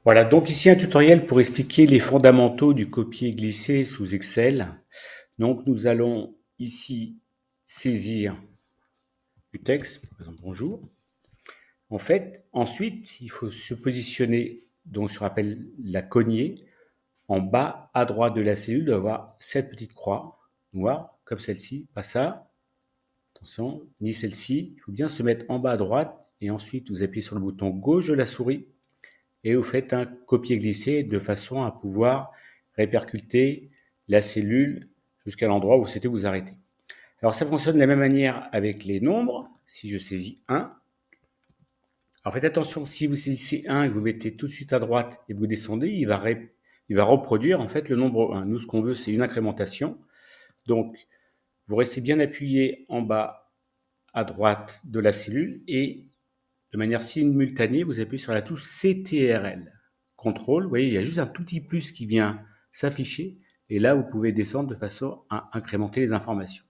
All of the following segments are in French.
Voilà, donc ici un tutoriel pour expliquer les fondamentaux du copier-glisser sous Excel. Donc nous allons ici saisir du texte, par exemple bonjour. En fait, ensuite, il faut se positionner donc sur appelle la cognée. En bas à droite de la cellule, il doit y avoir cette petite croix noire, comme celle-ci, pas ça, attention, ni celle-ci. Il faut bien se mettre en bas à droite et ensuite vous appuyez sur le bouton gauche de la souris et vous faites un copier-glisser de façon à pouvoir répercuter la cellule jusqu'à l'endroit où vous souhaitez vous arrêter. Alors ça fonctionne de la même manière avec les nombres. Si je saisis 1, alors faites attention, si vous saisissez 1 et que vous mettez tout de suite à droite et que vous descendez, il va reproduire en fait le nombre 1. Nous, ce qu'on veut, c'est une incrémentation. Donc, vous restez bien appuyé en bas à droite de la cellule et de manière simultanée, vous appuyez sur la touche CTRL. Contrôle, vous voyez, il y a juste un tout petit plus qui vient s'afficher et là, vous pouvez descendre de façon à incrémenter les informations.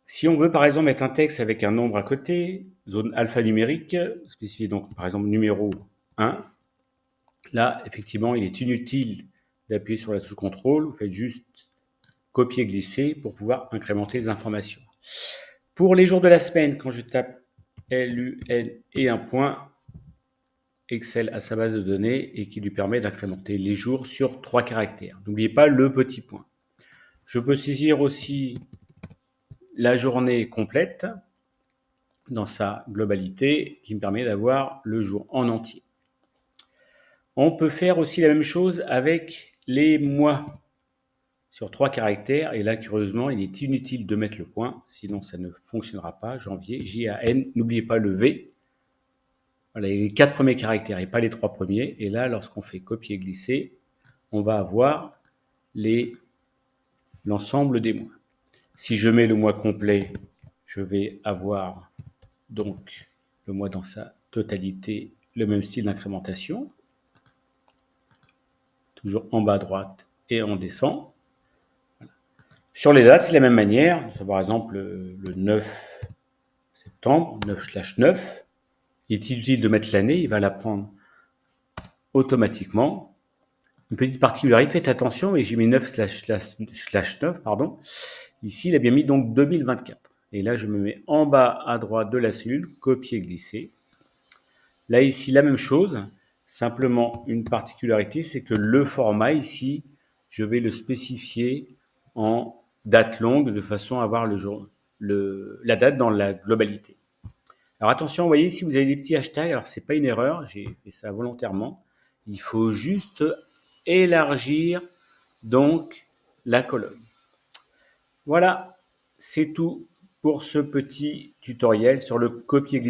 Si on veut par exemple mettre un texte avec un nombre à côté, zone alphanumérique, spécifié donc par exemple numéro 1, là effectivement il est inutile d'appuyer sur la touche contrôle, vous faites juste copier-glisser pour pouvoir incrémenter les informations. Pour les jours de la semaine, quand je tape LUN et un point, Excel a sa base de données et qui lui permet d'incrémenter les jours sur 3 caractères. N'oubliez pas le petit point. Je peux saisir aussi la journée complète dans sa globalité qui me permet d'avoir le jour en entier. On peut faire aussi la même chose avec les mois sur 3 caractères et là curieusement il est inutile de mettre le point sinon ça ne fonctionnera pas. Janvier, J-A-N, n'oubliez pas le V. Voilà, les 4 premiers caractères et pas les 3 premiers et là lorsqu'on fait copier-glisser on va avoir l'ensemble des mois. Si je mets le mois complet, je vais avoir donc le mois dans sa totalité, le même style d'incrémentation. Toujours en bas à droite et on descend. Voilà. Sur les dates, c'est la même manière. Par exemple, le 9 septembre, 9/9. Il est inutile de mettre l'année, il va la prendre automatiquement. Une petite particularité, faites attention, et j'ai mis 9/9, pardon. Ici, il a bien mis donc 2024. Et là, je me mets en bas à droite de la cellule, copier-glisser. Là, ici, la même chose. Simplement, une particularité, c'est que le format ici, je vais le spécifier en date longue de façon à avoir la date dans la globalité. Alors attention, vous voyez, ici, vous avez des petits hashtags. Alors, c'est pas une erreur, j'ai fait ça volontairement. Il faut juste élargir donc la colonne. Voilà, c'est tout pour ce petit tutoriel sur le copier-glisser.